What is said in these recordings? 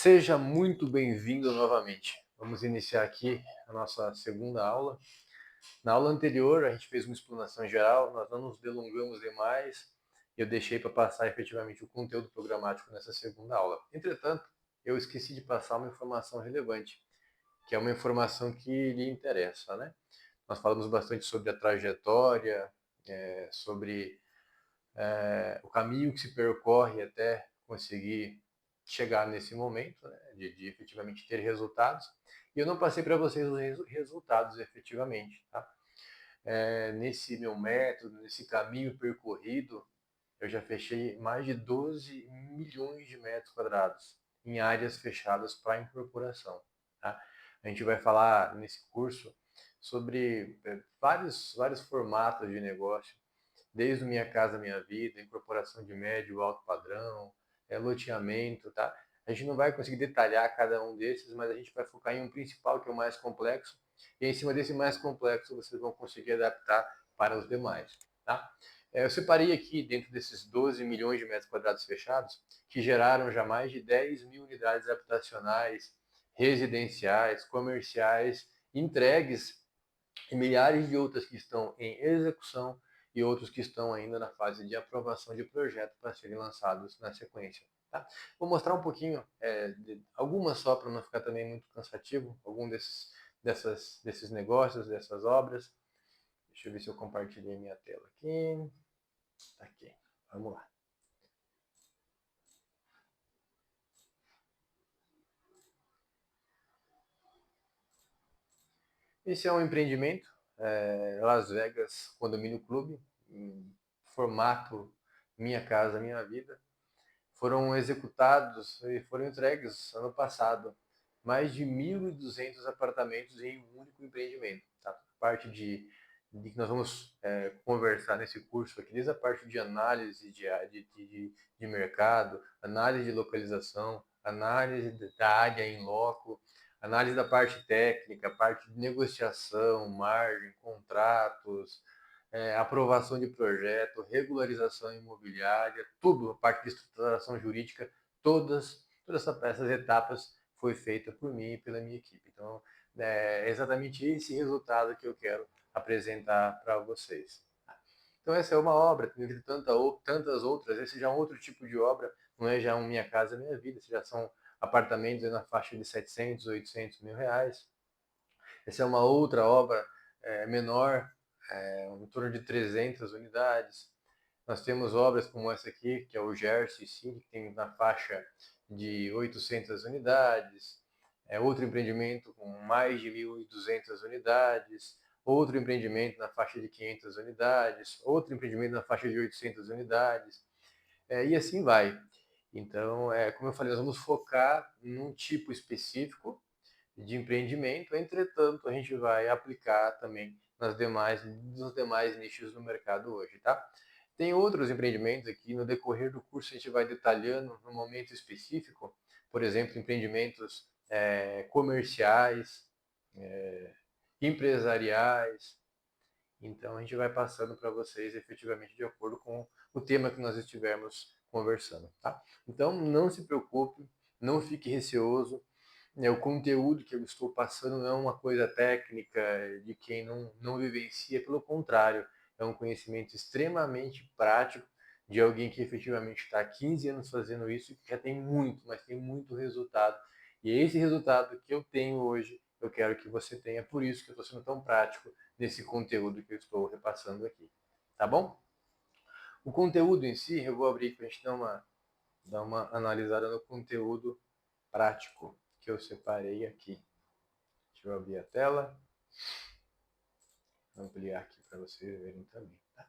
Seja muito bem-vindo novamente. Vamos iniciar aqui a nossa segunda aula. Na aula anterior, a gente fez uma explanação geral, nós não nos delongamos demais, e eu deixei para passar efetivamente o conteúdo programático nessa segunda aula. Entretanto, eu esqueci de passar uma informação relevante, que é uma informação que lhe interessa, né? Nós falamos bastante sobre a trajetória, sobre o caminho que se percorre até conseguir chegar nesse momento, né, de efetivamente ter resultados. E eu não passei para vocês os resultados efetivamente. Tá? Nesse meu método, nesse caminho percorrido, eu já fechei mais de 12 milhões de metros quadrados em áreas fechadas para incorporação. Tá? A gente vai falar nesse curso sobre vários formatos de negócio, desde o Minha Casa Minha Vida, incorporação de médio, alto padrão, loteamento, tá? A gente não vai conseguir detalhar cada um desses, mas a gente vai focar em um principal, que é o mais complexo, e em cima desse mais complexo vocês vão conseguir adaptar para os demais, tá? Eu separei aqui, dentro desses 12 milhões de metros quadrados fechados, que geraram já mais de 10 mil unidades habitacionais, residenciais, comerciais, entregues, e milhares de outras que estão em execução e outros que estão ainda na fase de aprovação de projeto para serem lançados na sequência. Tá? Vou mostrar um pouquinho, algumas só para não ficar também muito cansativo, algum desses negócios, dessas obras. Deixa eu ver se eu compartilhei minha tela aqui. Tá aqui, vamos lá. Esse é um empreendimento, Las Vegas Condomínio Clube, em formato Minha Casa Minha Vida. Foram executados e foram entregues ano passado mais de 1.200 apartamentos em um único empreendimento. Tá? Parte de que nós vamos conversar nesse curso aqui, desde a parte de análise de mercado, análise de localização, análise da área em loco, análise da parte técnica, parte de negociação, margem, contratos, aprovação de projeto, regularização imobiliária, tudo, a parte de estruturação jurídica, todas essas etapas foi feita por mim e pela minha equipe. Então, é exatamente esse resultado que eu quero apresentar para vocês. Então, essa é uma obra, entre tantas outras, esse já é um outro tipo de obra, não é já um Minha Casa Minha Vida, esses já são apartamentos na faixa de 700, 800 mil reais. Essa é uma outra obra menor, em torno de 300 unidades. Nós temos obras como essa aqui, que é o Jersey City, que tem na faixa de 800 unidades. Outro empreendimento com mais de 1.200 unidades. Outro empreendimento na faixa de 500 unidades. Outro empreendimento na faixa de 800 unidades. E assim vai. Então, como eu falei, nós vamos focar num tipo específico de empreendimento, entretanto, a gente vai aplicar também nos demais nichos do mercado hoje, tá? Tem outros empreendimentos aqui, no decorrer do curso a gente vai detalhando no momento específico, por exemplo, empreendimentos comerciais, empresariais. Então a gente vai passando para vocês efetivamente de acordo com o tema que nós estivermos conversando, tá? Então não se preocupe, não fique receoso, o conteúdo que eu estou passando não é uma coisa técnica de quem não vivencia, pelo contrário, é um conhecimento extremamente prático de alguém que efetivamente está há 15 anos fazendo isso e que já tem muito, mas tem muito resultado. E é esse resultado que eu tenho hoje, eu quero que você tenha, por isso que eu estou sendo tão prático nesse conteúdo que eu estou repassando aqui. Tá bom? O conteúdo em si, eu vou abrir para a gente dar uma analisada no conteúdo prático que eu separei aqui. Deixa eu abrir a tela, ampliar aqui para vocês verem também. Tá?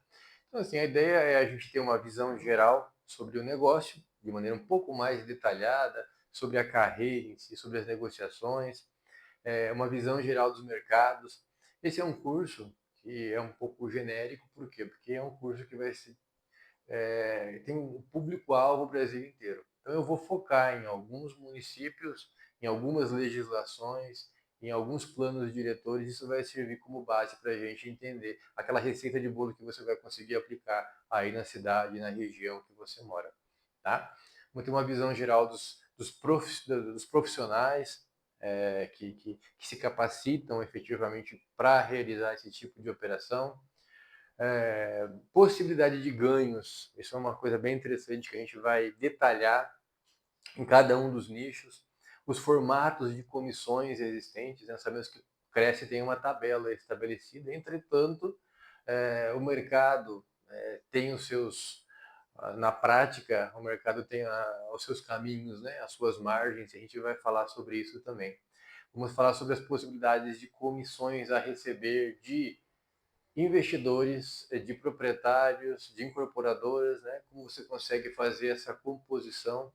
Então, assim, a ideia é a gente ter uma visão geral sobre o negócio, de maneira um pouco mais detalhada, sobre a carreira em si, sobre as negociações, uma visão geral dos mercados. Esse é um curso que é um pouco genérico, por quê? Porque é um curso que vai ser tem um público-alvo o Brasil inteiro. Então eu vou focar em alguns municípios, em algumas legislações, em alguns planos diretores. Isso vai servir como base para a gente entender aquela receita de bolo que você vai conseguir aplicar aí na cidade, na região que você mora. Tá? Vamos ter uma visão geral dos dos profissionais que se capacitam efetivamente para realizar esse tipo de operação. Possibilidade de ganhos, isso é uma coisa bem interessante que a gente vai detalhar em cada um dos nichos. Os formatos de comissões existentes, nós sabemos que o Cresce tem uma tabela estabelecida, entretanto, o mercado tem os seus, na prática, o mercado tem os seus caminhos, né, as suas margens, e a gente vai falar sobre isso também. Vamos falar sobre as possibilidades de comissões a receber de investidores, de proprietários, de incorporadoras, né, como você consegue fazer essa composição,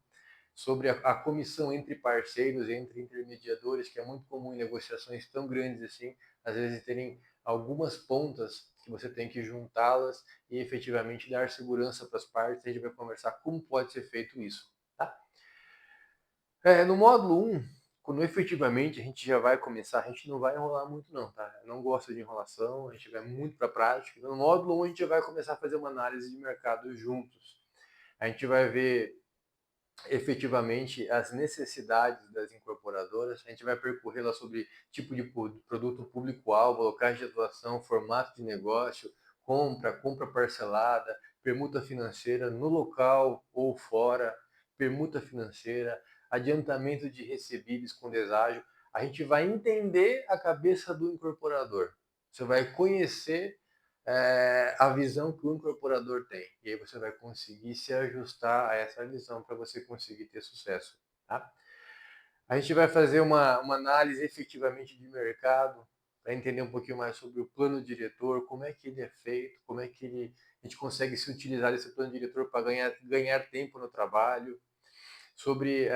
sobre a comissão entre parceiros, entre intermediadores, que é muito comum em negociações tão grandes assim, às vezes terem algumas pontas que você tem que juntá-las e efetivamente dar segurança para as partes. A gente vai conversar como pode ser feito isso. Tá? No módulo 1, quando efetivamente a gente já vai começar, a gente não vai enrolar muito não, tá? Eu não gosto de enrolação, a gente vai muito para a prática. No módulo 1 a gente vai começar a fazer uma análise de mercado juntos. A gente vai ver efetivamente as necessidades das incorporadoras, a gente vai percorrer lá sobre tipo de produto público-alvo, locais de atuação, formato de negócio, compra parcelada, permuta financeira no local ou fora, permuta financeira, adiantamento de recebíveis com deságio. A gente vai entender a cabeça do incorporador. Você vai conhecer a visão que o incorporador tem. E aí você vai conseguir se ajustar a essa visão para você conseguir ter sucesso. Tá? A gente vai fazer uma análise efetivamente de mercado para entender um pouquinho mais sobre o plano diretor, como é que ele é feito, como é que a gente consegue se utilizar desse plano diretor para ganhar tempo no trabalho, sobre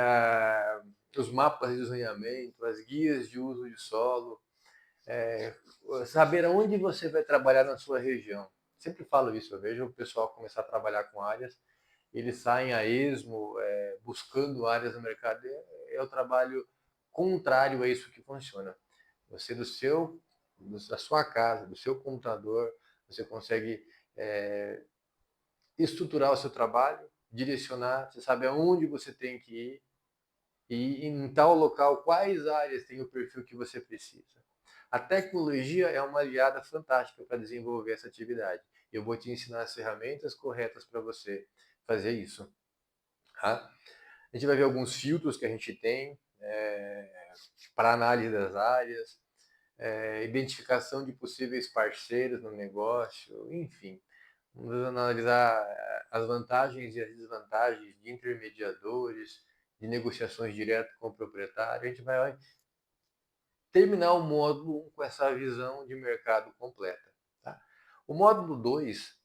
os mapas de zoneamento, as guias de uso de solo, saber aonde você vai trabalhar na sua região. Sempre falo isso, eu vejo o pessoal começar a trabalhar com áreas, eles saem a esmo, buscando áreas no mercado, é o trabalho contrário a isso que funciona. Você da sua casa, do seu computador, você consegue estruturar o seu trabalho, direcionar, você sabe aonde você tem que ir, e em tal local quais áreas tem o perfil que você precisa. A tecnologia é uma aliada fantástica para desenvolver essa atividade. Eu vou te ensinar as ferramentas corretas para você fazer isso. Tá? A gente vai ver alguns filtros que a gente tem para análise das áreas, identificação de possíveis parceiros no negócio, enfim. Vamos analisar as vantagens e as desvantagens de intermediadores, de negociações direto com o proprietário. A gente vai terminar o módulo 1 com essa visão de mercado completa. Tá? O módulo 2,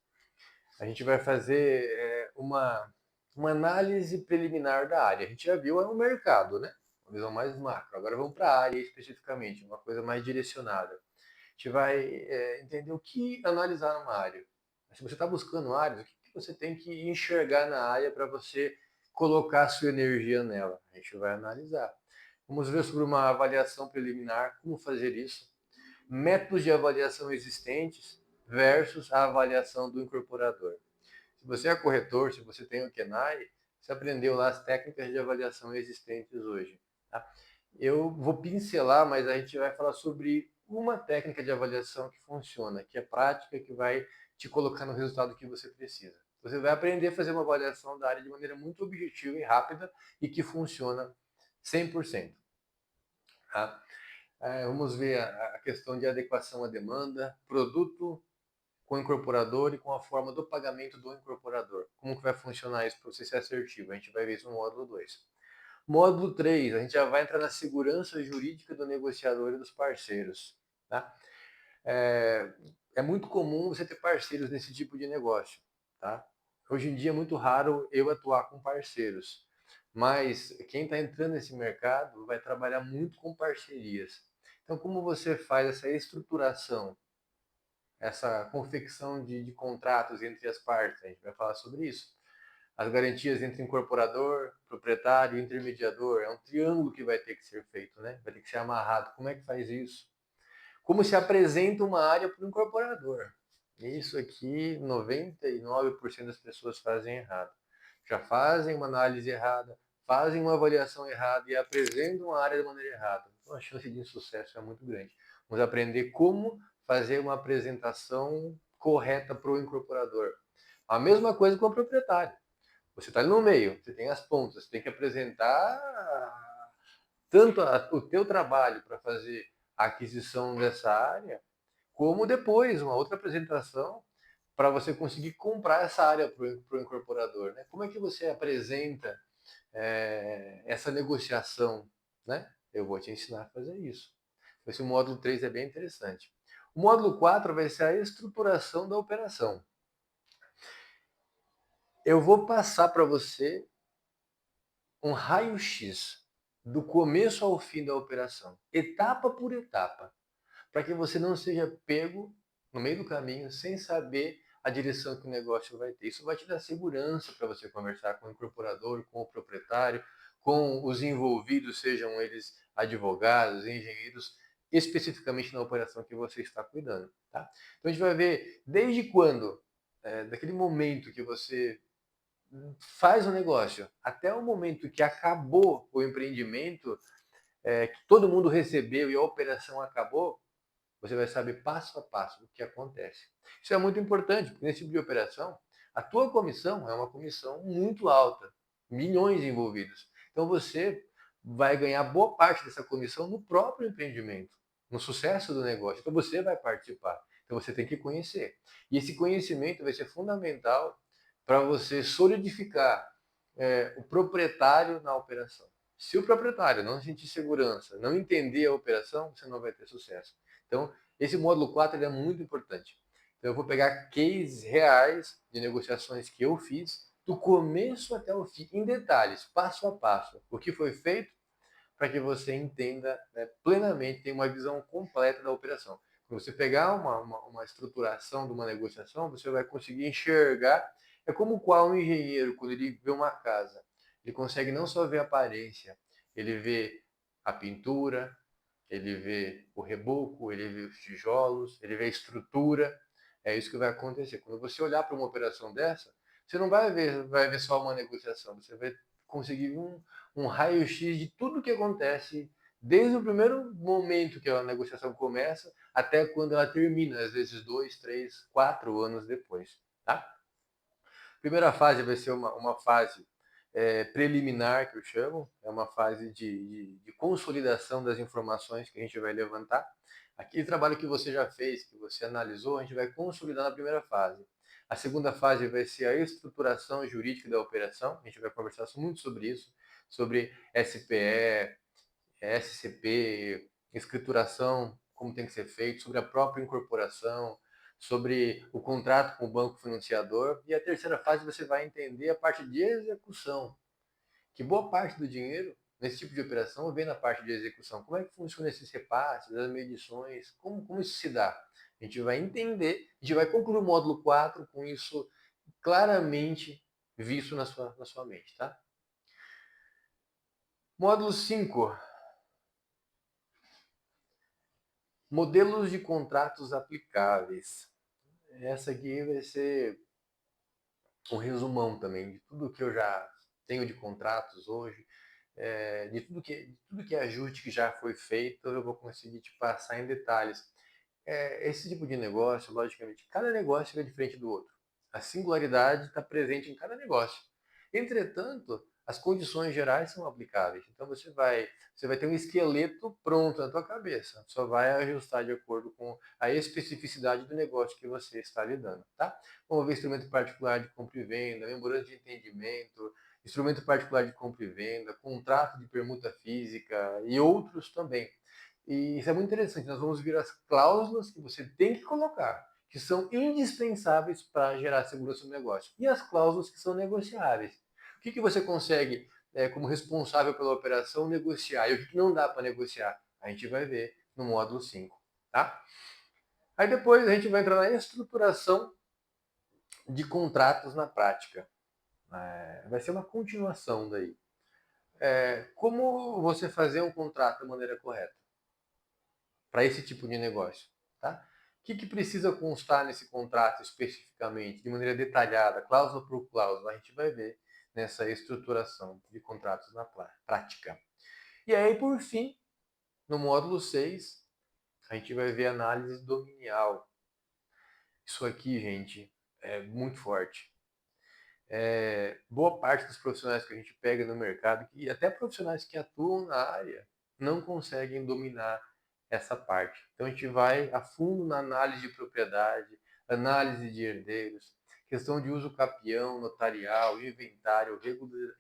a gente vai fazer uma análise preliminar da área. A gente já viu o mercado, né? Uma visão mais macro. Agora vamos para a área especificamente, uma coisa mais direcionada. A gente vai entender o que analisar numa área. Se você está buscando áreas, o que você tem que enxergar na área para você colocar a sua energia nela? A gente vai analisar. Vamos ver sobre uma avaliação preliminar, como fazer isso, métodos de avaliação existentes versus a avaliação do incorporador. Se você é corretor, se você tem o KENAI, você aprendeu lá as técnicas de avaliação existentes hoje. Tá? Eu vou pincelar, mas a gente vai falar sobre uma técnica de avaliação que funciona, que é prática, que vai te colocar no resultado que você precisa. Você vai aprender a fazer uma avaliação da área de maneira muito objetiva e rápida e que funciona 100%. Tá? Vamos ver a questão de adequação à demanda, produto com o incorporador e com a forma do pagamento do incorporador. Como que vai funcionar isso para você ser assertivo? A gente vai ver isso no módulo 2. Módulo 3, a gente já vai entrar na segurança jurídica do negociador e dos parceiros. Tá? É muito comum você ter parceiros nesse tipo de negócio. Tá? Hoje em dia é muito raro eu atuar com parceiros, mas quem está entrando nesse mercado vai trabalhar muito com parcerias. Então, como você faz essa estruturação, essa confecção de contratos entre as partes? A gente vai falar sobre isso. As garantias entre incorporador, proprietário e intermediador. É um triângulo que vai ter que ser feito, né? Vai ter que ser amarrado. Como é que faz isso? Como se apresenta uma área para o incorporador? Isso aqui, 99% das pessoas fazem errado. Já fazem uma análise errada, fazem uma avaliação errada e apresentam a área de maneira errada. Então a chance de insucesso é muito grande. Vamos aprender como fazer uma apresentação correta para o incorporador. A mesma coisa com o proprietário. Você está ali no meio, você tem as pontas, você tem que apresentar tanto o teu trabalho para fazer a aquisição dessa área, como depois uma outra apresentação para você conseguir comprar essa área para o incorporador. Né? Como é que você apresenta essa negociação? Né? Eu vou te ensinar a fazer isso. Esse módulo 3 é bem interessante. O módulo 4 vai ser a estruturação da operação. Eu vou passar para você um raio-x do começo ao fim da operação, etapa por etapa, para que você não seja pego no meio do caminho sem saber a direção que o negócio vai ter. Isso vai te dar segurança para você conversar com o incorporador, com o proprietário, com os envolvidos, sejam eles advogados, engenheiros, especificamente na operação que você está cuidando. Tá? Então a gente vai ver desde quando, daquele momento que você faz o negócio até o momento que acabou o empreendimento, que todo mundo recebeu e a operação acabou, você vai saber passo a passo o que acontece. Isso é muito importante, porque nesse tipo de operação, a tua comissão é uma comissão muito alta, milhões envolvidos. Então você vai ganhar boa parte dessa comissão no próprio empreendimento, no sucesso do negócio. Então você vai participar. Então você tem que conhecer. E esse conhecimento vai ser fundamental para você solidificar o proprietário na operação. Se o proprietário não sentir segurança, não entender a operação, você não vai ter sucesso. Então, esse módulo 4 ele é muito importante. Então, eu vou pegar cases reais de negociações que eu fiz, do começo até o fim, em detalhes, passo a passo, o que foi feito para que você entenda, né, plenamente, tenha uma visão completa da operação. Quando você pegar uma estruturação de uma negociação, você vai conseguir enxergar. É como qual um engenheiro, quando ele vê uma casa, ele consegue não só ver a aparência, ele vê a pintura, ele vê o reboco, ele vê os tijolos, ele vê a estrutura. É isso que vai acontecer. Quando você olhar para uma operação dessa, você não vai ver só uma negociação, você vai conseguir um raio-x de tudo que acontece desde o primeiro momento que a negociação começa até quando ela termina, às vezes 2, 3, 4 anos depois. Tá? A primeira fase vai ser uma fase preliminar, que eu chamo, é uma fase de consolidação das informações que a gente vai levantar. Aquele trabalho que você já fez, que você analisou, a gente vai consolidar na primeira fase. A segunda fase vai ser a estruturação jurídica da operação, a gente vai conversar muito sobre isso, sobre SPE, SCP, escrituração, como tem que ser feito, sobre a própria incorporação, sobre o contrato com o banco financiador. E a terceira fase você vai entender a parte de execução, que boa parte do dinheiro nesse tipo de operação vem na parte de execução. Como é que funciona esses repasses, as medições, como isso se dá? A gente vai entender, a gente vai concluir o módulo 4 com isso claramente visto na sua mente. Tá? Módulo 5. Modelos de contratos aplicáveis. Essa aqui vai ser um resumão também de tudo que eu já tenho de contratos hoje, de tudo que é ajuste que já foi feito, eu vou conseguir te passar em detalhes. Esse tipo de negócio, logicamente, cada negócio é diferente do outro. A singularidade está presente em cada negócio. Entretanto, as condições gerais são aplicáveis. Então você vai ter um esqueleto pronto na tua cabeça. Só vai ajustar de acordo com a especificidade do negócio que você está lidando, tá? Vamos ver instrumento particular de compra e venda, memorando de entendimento, instrumento particular de compra e venda, contrato de permuta física e outros também. E isso é muito interessante. Nós vamos ver as cláusulas que você tem que colocar, que são indispensáveis para gerar segurança no negócio, e as cláusulas que são negociáveis. O que você consegue, como responsável pela operação, negociar e o que não dá para negociar? A gente vai ver no módulo 5. Tá? Aí depois a gente vai entrar na estruturação de contratos na prática. Vai ser uma continuação daí. Como você fazer um contrato da maneira correta para esse tipo de negócio? Tá? O que precisa constar nesse contrato especificamente, de maneira detalhada, cláusula por cláusula? A gente vai ver nessa estruturação de contratos na prática. E aí, por fim, no módulo 6, a gente vai ver análise dominial. Isso aqui, gente, é muito forte. Boa parte dos profissionais que a gente pega no mercado, e até profissionais que atuam na área, não conseguem dominar essa parte. Então a gente vai a fundo na análise de propriedade, análise de herdeiros, questão de uso capião, notarial, inventário,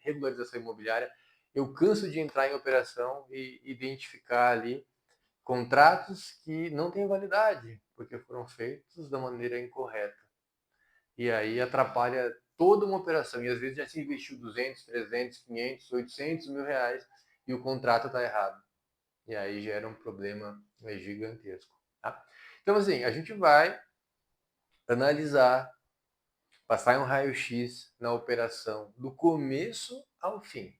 regularização imobiliária. Eu canso de entrar em operação e identificar ali contratos que não têm validade, porque foram feitos da maneira incorreta. E aí atrapalha toda uma operação. E às vezes já se investiu 200, 300, 500, 800 mil reais e o contrato está errado. E aí gera um problema gigantesco. Tá? Então, assim, a gente vai analisar, passar um raio-x na operação do começo ao fim.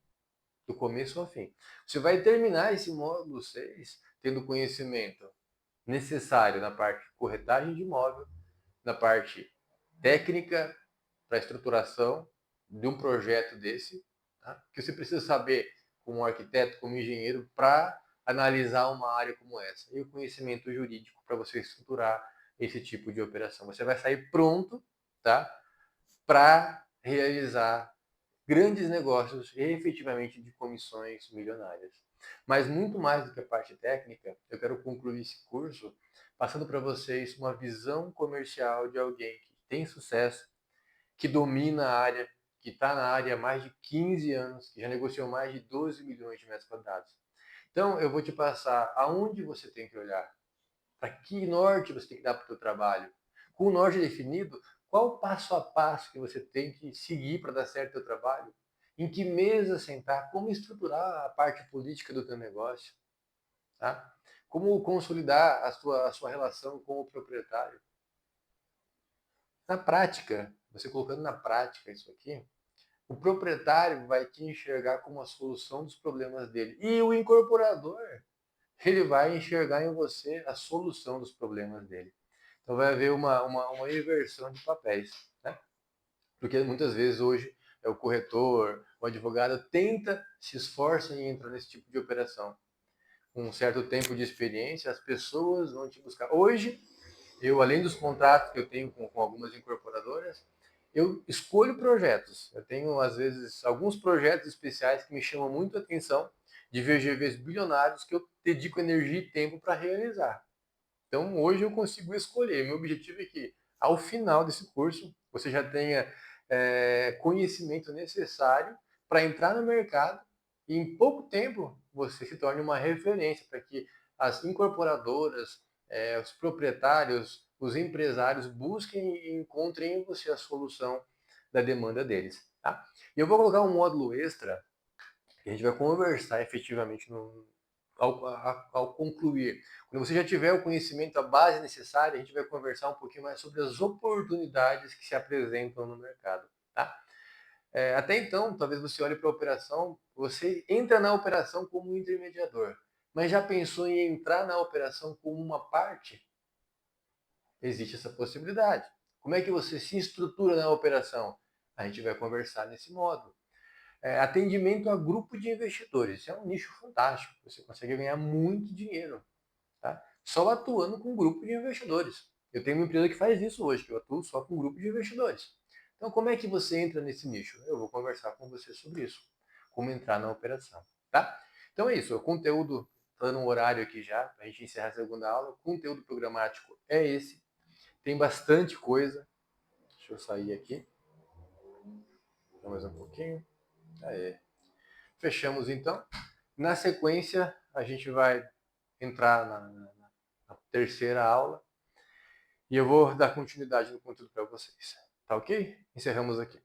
Do começo ao fim. Você vai terminar esse módulo 6 tendo conhecimento necessário na parte de corretagem de imóvel, na parte técnica para a estruturação de um projeto desse, tá? Que você precisa saber como arquiteto, como engenheiro, para analisar uma área como essa. E o conhecimento jurídico para você estruturar esse tipo de operação. Você vai sair pronto, tá? Para realizar grandes negócios e efetivamente de comissões milionárias. Mas muito mais do que a parte técnica, eu quero concluir esse curso passando para vocês uma visão comercial de alguém que tem sucesso, que domina a área, que está na área há mais de 15 anos, que já negociou mais de 12 milhões de metros quadrados. Então, eu vou te passar aonde você tem que olhar, para que norte você tem que dar para o seu trabalho. Com o norte definido, qual o passo a passo que você tem que seguir para dar certo o seu trabalho? Em que mesa sentar? Como estruturar a parte política do teu negócio? Tá? Como consolidar a sua relação com o proprietário? Na prática, você colocando na prática isso aqui, o proprietário vai te enxergar como a solução dos problemas dele. E o incorporador, ele vai enxergar em você a solução dos problemas dele. Então vai haver uma inversão de papéis. Né? Porque muitas vezes hoje é o corretor, o advogado tenta, se esforça em entrar nesse tipo de operação. Com um certo tempo de experiência, as pessoas vão te buscar. Hoje, eu, além dos contratos que eu tenho com algumas incorporadoras, eu escolho projetos. Eu tenho, às vezes, alguns projetos especiais que me chamam muito a atenção, de VGVs bilionários que eu dedico energia e tempo para realizar. Então, hoje eu consigo escolher. Meu objetivo é que, ao final desse curso, você já tenha conhecimento necessário para entrar no mercado e, em pouco tempo, você se torne uma referência para que as incorporadoras, os proprietários, os empresários busquem e encontrem em você a solução da demanda deles. Tá? E eu vou colocar um módulo extra que a gente vai conversar efetivamente ao concluir. Quando você já tiver o conhecimento, a base necessária, a gente vai conversar um pouquinho mais sobre as oportunidades que se apresentam no mercado. Tá? Até então, talvez você olhe para a operação, você entra na operação como um intermediador, mas já pensou em entrar na operação como uma parte? Existe essa possibilidade. Como é que você se estrutura na operação? A gente vai conversar nesse modo. Atendimento a grupo de investidores. Isso é um nicho fantástico. Você consegue ganhar muito dinheiro, tá? Só atuando com um grupo de investidores. Eu tenho uma empresa que faz isso hoje, que eu atuo só com um grupo de investidores. Então, como é que você entra nesse nicho? Eu vou conversar com você sobre isso. Como entrar na operação, tá? Então é isso. O conteúdo está no horário aqui já, para a gente encerrar a segunda aula. O conteúdo programático é esse. Tem bastante coisa. Deixa eu sair aqui. Mais um pouquinho. Aê. Fechamos então. Na sequência, a gente vai entrar na terceira aula e eu vou dar continuidade no conteúdo para vocês. Tá ok? Encerramos aqui.